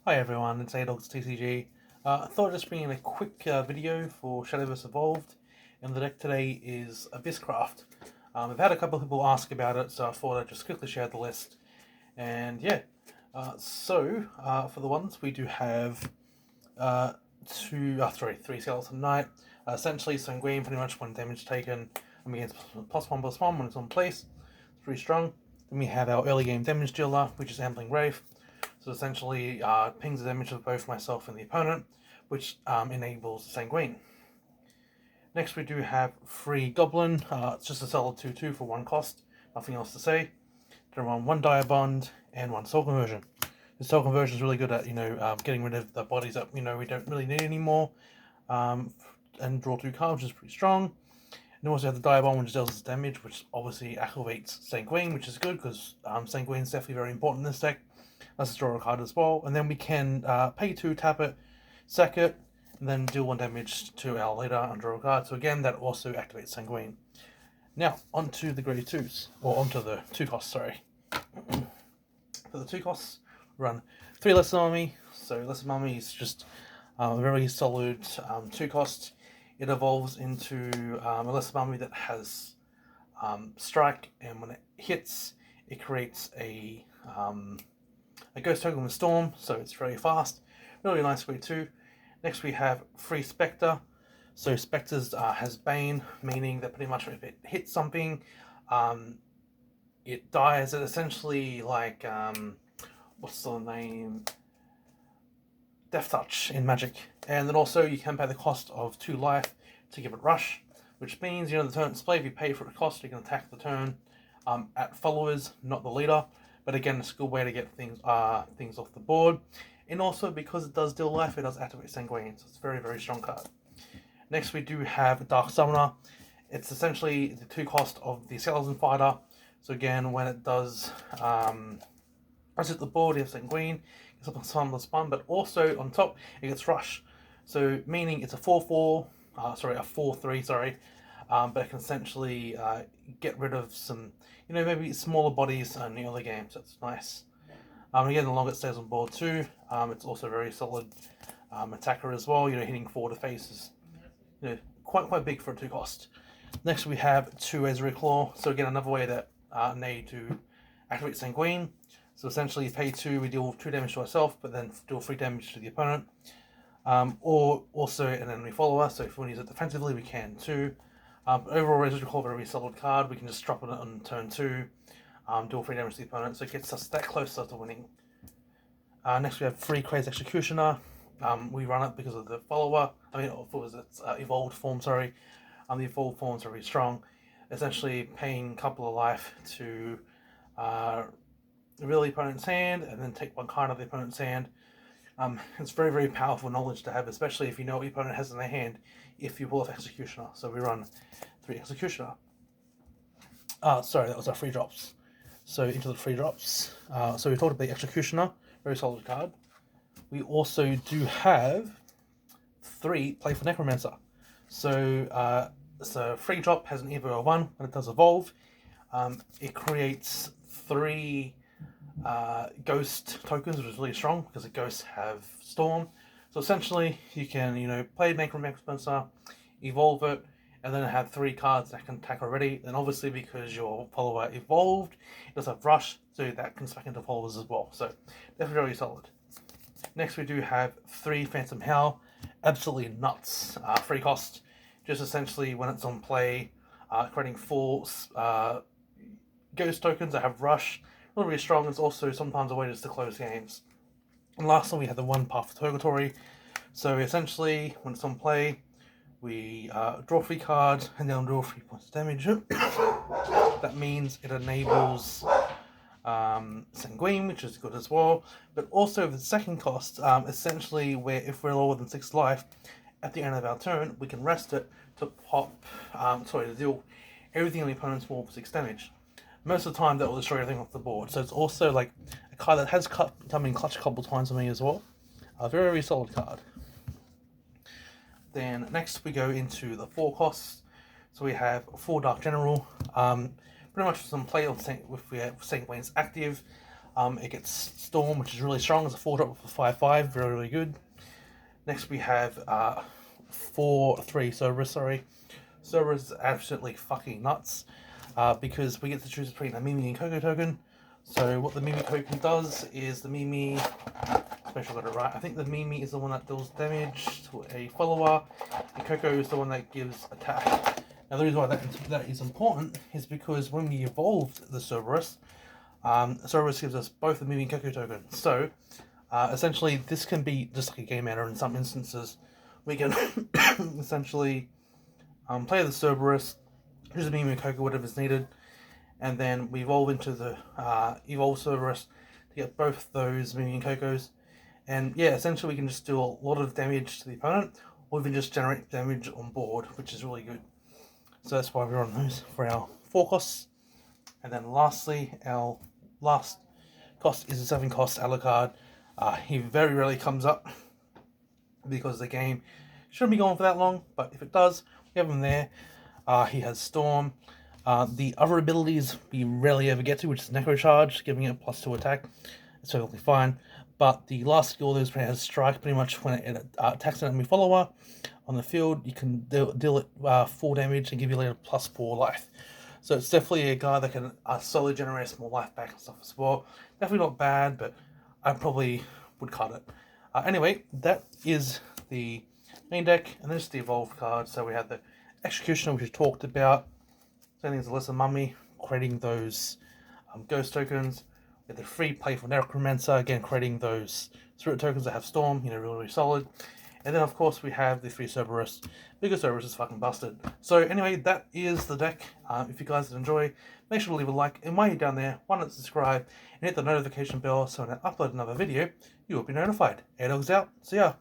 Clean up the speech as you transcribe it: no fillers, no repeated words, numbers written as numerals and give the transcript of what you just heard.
Hi everyone, it's TCG. I thought I'd just bring in a quick video for Shadowverse Evolved, and the deck today is Abysscraft. I've had a couple of people ask about it, so I thought I'd just quickly share the list. And yeah, for the ones, we do have three Skeleton Knight. Essentially, Sanguine, pretty much one damage taken against +1/+1 when it's on place. It's pretty strong. Then we have our early game damage dealer, which is Ambling Grave. So essentially, pings the damage of both myself and the opponent, which enables Sanguine. Next, we do have Free Goblin. It's just a solid 2/2 for 1 cost. Nothing else to say. Then run 1 Dire Bond and 1 Soul Conversion. The Soul Conversion is really good at getting rid of the bodies that we don't really need anymore, and draw 2 cards, which is pretty strong. And also have the Dire Bond, which deals us damage, which obviously activates Sanguine, which is good because Sanguine is definitely very important in this deck. Let's draw a card as well, and then we can pay 2, tap it, sack it, and then deal 1 damage to our leader and draw a card. So again, that also activates Sanguine. Now, onto the grade 2s, or onto the 2 costs, sorry. For the 2 costs, run 3 Lesser Mummy. So Lesser Mummy is just a very solid 2 cost. It evolves into a Lesser Mummy that has Strike, and when it hits, it creates a Ghost Token with Storm, so it's very fast. Really nice grade 2. Next we have Free Spectre. So Spectres has Bane, meaning that pretty much if it hits something, it dies. It essentially like, what's the name? Death Touch in Magic. And then also you can pay the cost of 2 life to give it Rush, which means, the turn display, if you pay for the cost, you can attack the turn at followers, not the leader. But again, it's a good way to get things off the board. And also, because it does deal life, it does activate Sanguine, so it's a very, very strong card. Next, we do have Dark Summoner. It's essentially the 2 cost of the Skeleton Fighter. So again, when it does hit the board, you have Sanguine, it's up on +1/+1, but also on top, it gets Rush. So meaning it's a 4/3, sorry. But it can essentially get rid of some, maybe smaller bodies in the other game, so it's nice. Again, the longer it stays on board too, it's also very solid attacker as well. Hitting 4 to face is quite big for a 2 cost. Next we have 2 Ezreal Claw. So again, another way that need to activate Sanguine. So essentially, you pay 2, we deal 2 damage to ourselves, but then deal 3 damage to the opponent. Or also an enemy follower. So if we want to use it defensively, we can too. Overall, Ezreal Claw is a very solid card. We can just drop it on turn 2, deal 3 damage to the opponent, so it gets us that closer to winning. Next we have Free Craze Executioner. We run it because of the follower. Its evolved form, sorry. The evolved forms are very strong. Essentially paying a couple of life to reveal the opponent's hand, and then take 1 card of the opponent's hand. It's very, very powerful knowledge to have, especially if you know what your opponent has in their hand, if you pull off Executioner. So we run 3 Executioner. Sorry, that was our free drops. So into the free drops. So we talked about the Executioner, very solid card. We also do have 3 Playful Necromancer. So free drop has an Evo 1 when it does evolve. It creates 3 ghost tokens, which is really strong because the ghosts have Storm. So essentially, you can play Necromancer, evolve it, and then have 3 cards that can attack already. And obviously, because your follower evolved, it does have Rush, so that comes back into followers as well. So definitely really solid. Next, we do have 3 Phantom Howl. Absolutely nuts. Free cost. Just essentially, when it's on play, creating 4 ghost tokens that have Rush. Really, really strong. It's also sometimes a way just to close games. And lastly, we have the 1 Path of Purgatory. So essentially, when it's on play, we draw 3 cards and then draw 3 points of damage. That means it enables Sanguine, which is good as well. But also the second cost, essentially, where if we're lower than 6 life, at the end of our turn, we can rest it to to deal everything on the opponent's wall for 6 damage. Most of the time, that will destroy everything off the board. So it's also like a card that has come in clutch a couple of times for me as well. A very, very solid card. Then next we go into the 4 costs. So we have 4 Dark General. Pretty much some play with Sanguine's active. It gets Storm, which is really strong. It's a 4-drop for 5/5, very, really good. Next we have 4/3 Cerberus, sorry. Cerberus is absolutely fucking nuts because we get to choose between a Mimi and Coco token. So what the Mimi token does is the Mimi, make sure I got it right, I think the Mimi is the one that deals damage to a follower, and Coco is the one that gives attack. Now the reason why that is important is because when we evolved the Cerberus, Cerberus gives us both the Mimi and Coco token. So essentially this can be just like a game matter in some instances. We can essentially play the Cerberus, use the Mimi and Coco, whatever is needed, and then we evolve into the Evolve Cerberus to get both those Mimi and Cocos. And yeah, essentially we can just do a lot of damage to the opponent, or even just generate damage on board, which is really good. So that's why we're on those for our 4 costs. And then lastly, our last cost is a 7 cost Alucard. He very rarely comes up because the game shouldn't be going for that long, but if it does, we have him there. He has Storm. The other abilities we rarely ever get to, which is Necro Charge, giving it +2 attack. It's totally fine. But the last skill is has Strike. Pretty much when it attacks an enemy follower on the field, you can deal it 4 damage and give you later +4 life. So it's definitely a guy that can slowly generate some more life back and stuff as well. Definitely not bad, but I probably would cut it. Anyway, that is the main deck, and this is the evolved card. So we have the Executioner, which we talked about. Sending as a Lesser Mummy, creating those ghost tokens. We have the free Playful Necromancer, again creating those spirit tokens that have Storm, really, really solid. And then of course we have the 3 Cerberus, because Cerberus is fucking busted. So anyway, that is the deck. If you guys did enjoy, make sure to leave a like, and while you're down there, why not subscribe and hit the notification bell so when I upload another video, you will be notified. Air Dogs out, see ya!